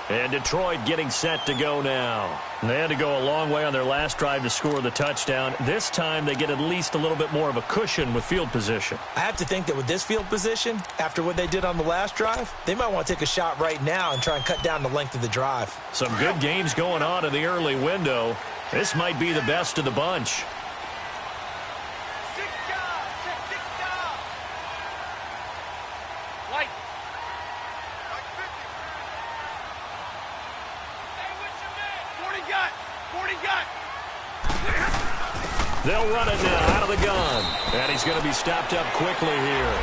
And Detroit getting set to go now. They had to go a long way on their last drive to score the touchdown. This time they get at least a little bit more of a cushion with field position. I have to think that with this field position, after what they did on the last drive, they might want to take a shot right now and try and cut down the length of the drive. Some good games going on in the early window. This might be the best of the bunch. They'll run it now out of the gun. And he's going to be stopped up quickly here.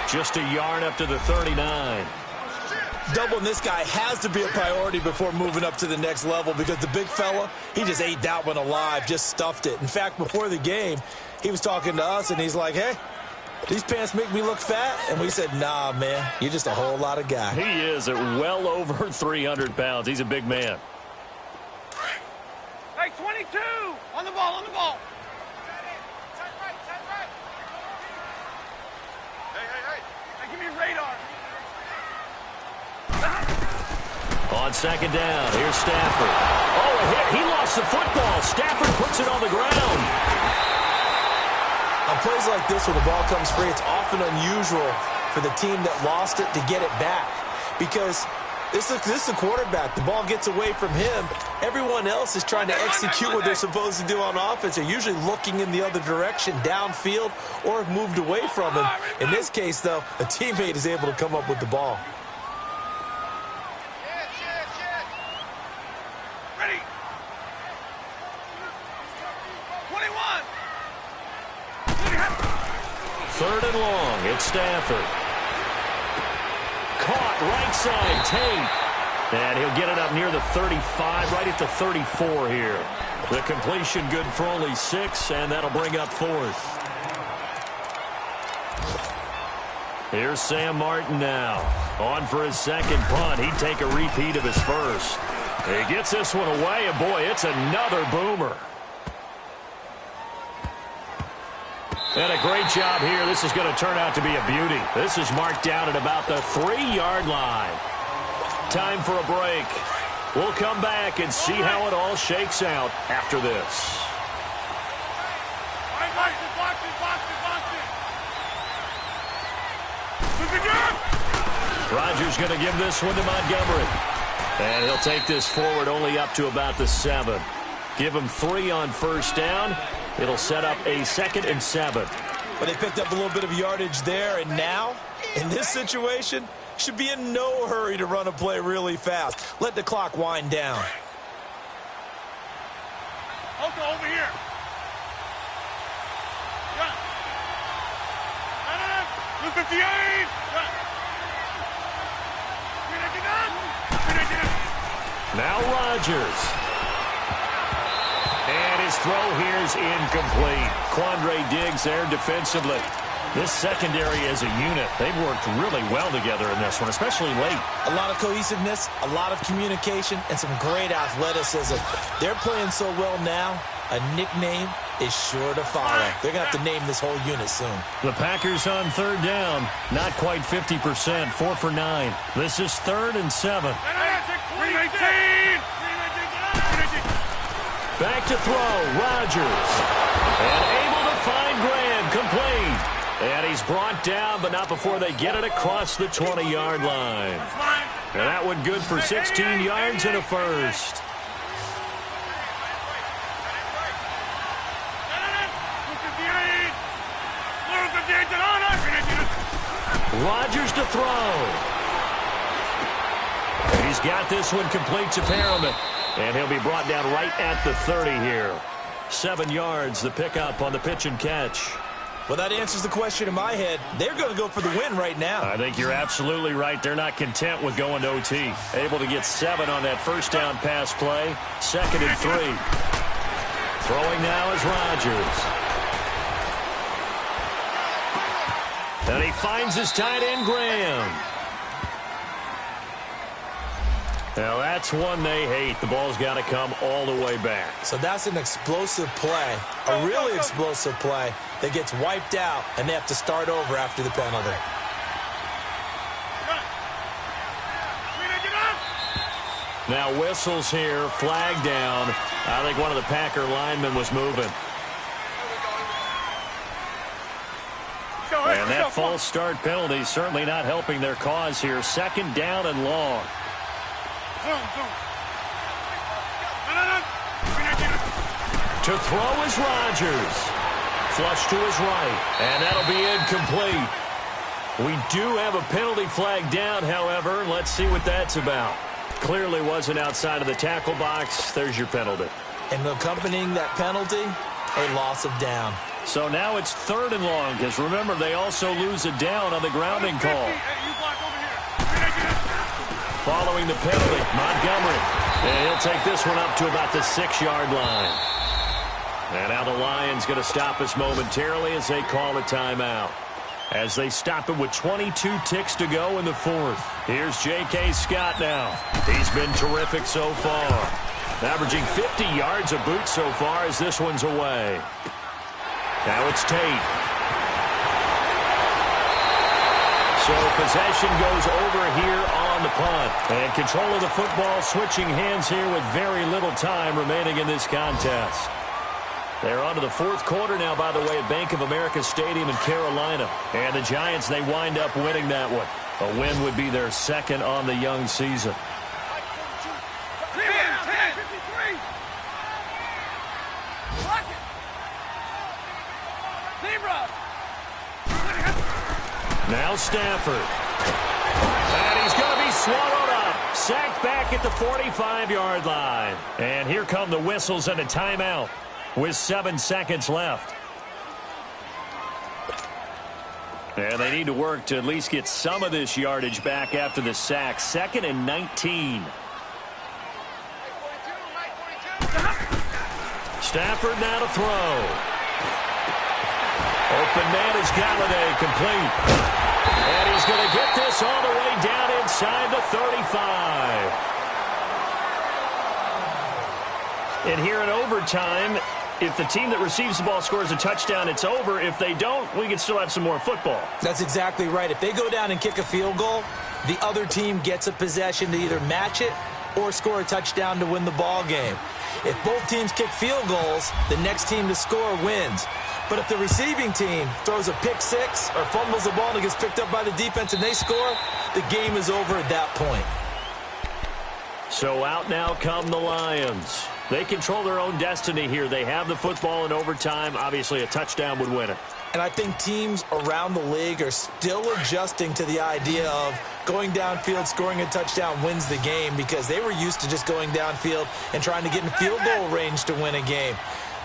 Just a yard up to the 39. Doubling this guy has to be a priority before moving up to the next level because the big fella, he just ate that one alive, just stuffed it. In fact, before the game, he was talking to us, and he's like, hey, these pants make me look fat? And we said, nah, man, you're just a whole lot of guy. He is at well over 300 pounds. He's a big man. Hey, 22! On the ball, on the ball! On 2nd down, here's Stafford. Oh, a hit. He lost the football. Stafford puts it on the ground. On plays like this where the ball comes free, it's often unusual for the team that lost it to get it back because this is the quarterback. The ball gets away from him. Everyone else is trying to execute what they're supposed to do on offense. They're usually looking in the other direction, downfield, or have moved away from him. In this case, though, a teammate is able to come up with the ball. Ready. 21. 3rd and long. It's Stafford. Caught right side, Tate. And he'll get it up near the 35, right at the 34 here. The completion good for only 6, and that'll bring up 4th. Here's Sam Martin now. On for his 2nd punt. He'd take a repeat of his first. He gets this one away, and boy, it's another boomer. And a great job here. This is going to turn out to be a beauty. This is marked down at about the 3-yard line. Time for a break. We'll come back and see how it all shakes out after this. Rodgers going to give this one to Montgomery. And he'll take this forward only up to about the 7. Give him 3 on 1st down. It'll set up a 2nd and 7. But they picked up a little bit of yardage there, and now, in this situation, should be in no hurry to run a play really fast. Let the clock wind down. Oka, over here. Run. 58. Now Rodgers. And his throw here is incomplete. Quandre Diggs there defensively. This secondary as a unit, they've worked really well together in this one, especially late. A lot of cohesiveness, a lot of communication, and some great athleticism. They're playing so well now, a nickname is sure to follow. They're going to have to name this whole unit soon. The Packers on 3rd down. Not quite 50%, 4 for 9. This is 3rd and 7. Back to throw, Rodgers. And able to find Graham, complete. And he's brought down, but not before they get it across the 20-yard line. And that one good for 16 yards and a first. Rodgers to throw. He's got this one complete to Perriman. And he'll be brought down right at the 30 here. 7 yards, the pickup on the pitch and catch. Well, that answers the question in my head. They're going to go for the win right now. I think you're absolutely right. They're not content with going to OT. Able to get 7 on that first down pass play. 2nd and 3. Throwing now is Rodgers. And he finds his tight end, Graham. Now, that's one they hate. The ball's got to come all the way back. So that's an explosive play, a really explosive play that gets wiped out, and they have to start over after the penalty. Now, whistles here, flag down. I think one of the Packer linemen was moving. And that false start penalty certainly not helping their cause here. 2nd down and long. To throw is Rodgers. Flush to his right. And that'll be incomplete. We do have a penalty flag down, however. Let's see what that's about. Clearly wasn't outside of the tackle box. There's your penalty. And accompanying that penalty, a loss of down. So now it's 3rd and long, because remember, they also lose a down on the grounding call. Following the penalty, Montgomery. And he'll take this one up to about the 6-yard line. And now the Lions going to stop us momentarily as they call a timeout. As they stop it with 22 ticks to go in the 4th. Here's J.K. Scott now. He's been terrific so far. Averaging 50 yards a boot so far as this one's away. Now it's Tate. So possession goes over here on the punt. And control of the football switching hands here with very little time remaining in this contest. They're on to the 4th quarter now, by the way, at Bank of America Stadium in Carolina. And the Giants, they wind up winning that one. A win would be their 2nd on the young season. Now Stafford. And he's going to be swallowed up. Sacked back at the 45-yard line. And here come the whistles and a timeout with 7 seconds left. And they need to work to at least get some of this yardage back after the sack. 2nd and 19. Stafford now to throw. Open man is Galladay, complete. And he's going to get this all the way down inside the 35. And here in overtime, if the team that receives the ball scores a touchdown, it's over. If they don't, we can still have some more football. That's exactly right. If they go down and kick a field goal, the other team gets a possession to either match it or score a touchdown to win the ball game. If both teams kick field goals, the next team to score wins. But if the receiving team throws a pick six or fumbles the ball and it gets picked up by the defense and they score, the game is over at that point. So out now come the Lions. They control their own destiny here. They have the football in overtime. Obviously, a touchdown would win it. And I think teams around the league are still adjusting to the idea of going downfield, scoring a touchdown wins the game, because they were used to just going downfield and trying to get in field goal range to win a game.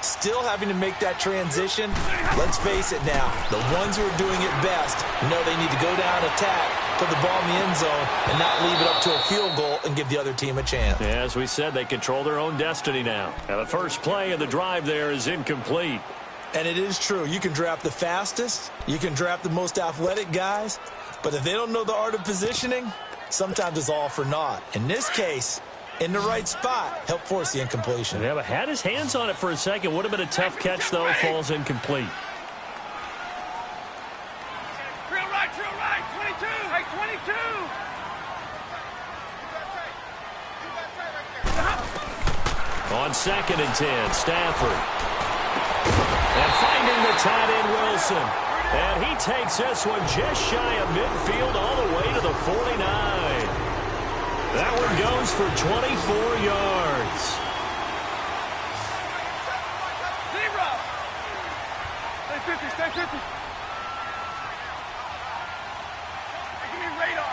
Still having to make that transition. Let's face it now, the ones who are doing it best know they need to go down, attack, put the ball in the end zone, and not leave it up to a field goal and give the other team a chance. Yeah, as we said, they control their own destiny now. And the first play of the drive there is incomplete. And it is true. You can draft the fastest. You can draft the most athletic guys. But if they don't know the art of positioning, sometimes it's all for naught. In this case, in the right spot, help force the incompletion. Yeah, but had his hands on it for a second. Would have been a tough catch, though. Falls incomplete. Drill right, 22. Hey, 22. On 2nd and 10, Stafford. And finding the tight end, Wilson. And he takes this one just shy of midfield all the way to the 49. That one goes for 24 yards. Zero. Stay 50, stay 50. Hey, give me radar.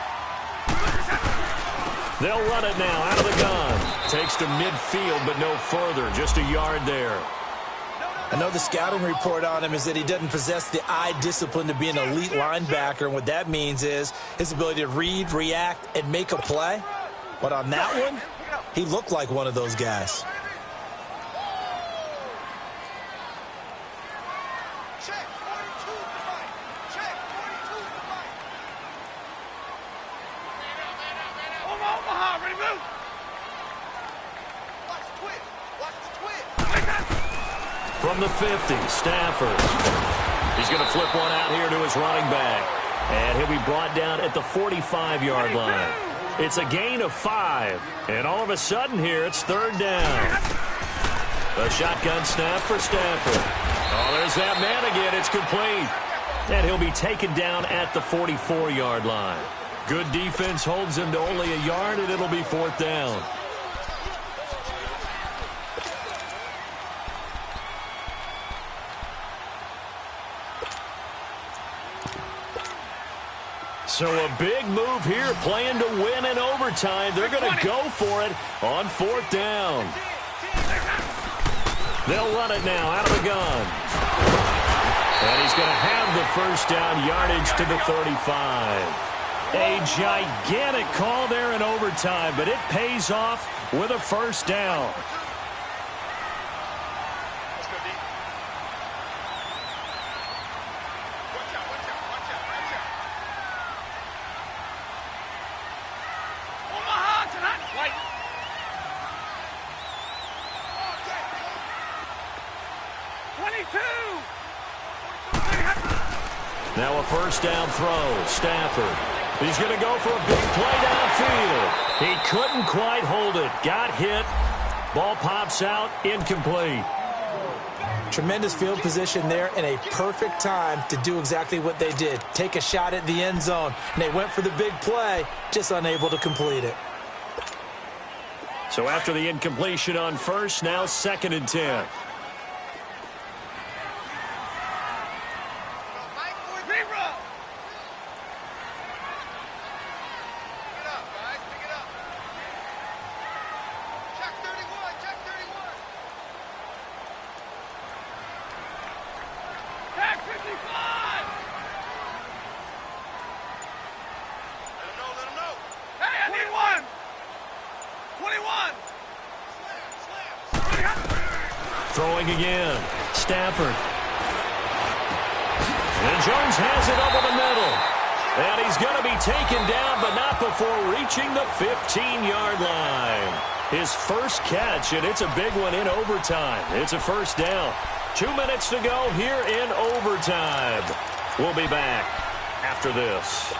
They'll run it now out of the gun. Takes to midfield, but no further. Just a yard there. No, I know the scouting report on him is that he doesn't possess the eye discipline to be an elite linebacker, and what that means is his ability to read, react, and make a play. But on that one, he looked like one of those guys. Check 42 right. Check 42 right. Omaha, ready, move. Watch the twist. Watch the twist. From the 50, Stafford. He's going to flip one out here to his running back. And he'll be brought down at the 45-yard line. It's a gain of 5. And all of a sudden here, it's third down. The shotgun snap for Stafford. Oh, there's that man again. It's complete. And he'll be taken down at the 44-yard line. Good defense holds him to only a yard, and it'll be fourth down. So a big move here, playing to win in overtime. They're going to go for it on fourth down. They'll run it now out of the gun. And he's going to have the first down, yardage to the 35. A gigantic call there in overtime, but it pays off with a first down. Now a first down throw. Stafford. He's going to go for a big play downfield. He couldn't quite hold it. Got hit. Ball pops out. Incomplete. Tremendous field position there and a perfect time to do exactly what they did. Take a shot at the end zone. And they went for the big play, just unable to complete it. So after the incompletion on first, now 2nd and 10. Throwing again. Stafford. And Jones has it over the middle. And he's going to be taken down, but not before reaching the 15-yard line. His first catch, and it's a big one in overtime. It's a first down. 2 minutes to go here in overtime. We'll be back after this.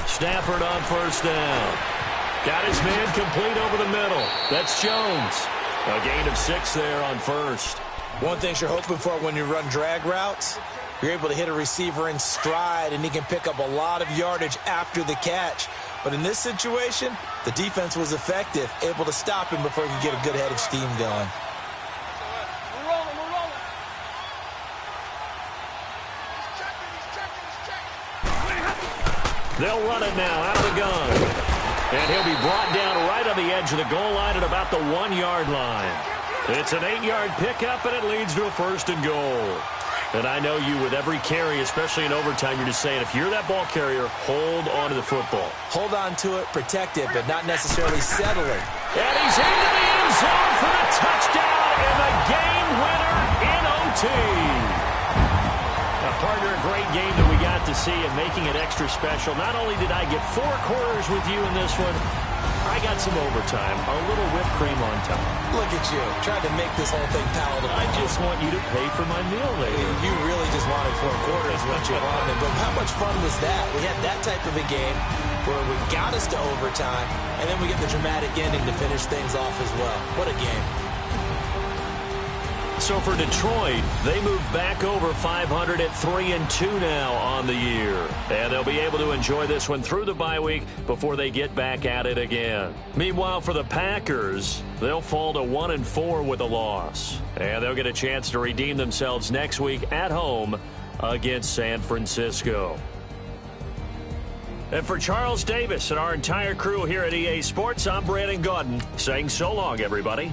Stafford on first down. Got his man complete over the middle. That's Jones. A gain of 6 there on first. One thing you're hoping for when you run drag routes, you're able to hit a receiver in stride, and he can pick up a lot of yardage after the catch. But in this situation, the defense was effective, able to stop him before he could get a good head of steam going. We're rolling. They'll run it now out of the gun. And he'll be brought down right on the edge of the goal line at about the 1-yard line. It's an 8-yard pickup, and it leads to a 1st and goal. And I know you, with every carry, especially in overtime, you're just saying, if you're that ball carrier, hold on to the football. Hold on to it, protect it, but not necessarily settle it. And he's into the end zone for the touchdown and the game winner in OT. Partner, a great game that we got to see and making it extra special. Not only did I get 4 quarters with you in this one, I got some overtime, a little whipped cream on top. Look at you, trying to make this whole thing palatable. I just want you to pay for my meal later. You really just wanted 4 quarters, what you wanted. But how much fun was that? We had that type of a game where we got us to overtime, and then we get the dramatic ending to finish things off as well. What a game. So for Detroit, they move back over 500 at 3-2 now on the year. And they'll be able to enjoy this one through the bye week before they get back at it again. Meanwhile, for the Packers, they'll fall to 1-4 with a loss. And they'll get a chance to redeem themselves next week at home against San Francisco. And for Charles Davis and our entire crew here at EA Sports, I'm Brandon Gaudin saying so long, everybody.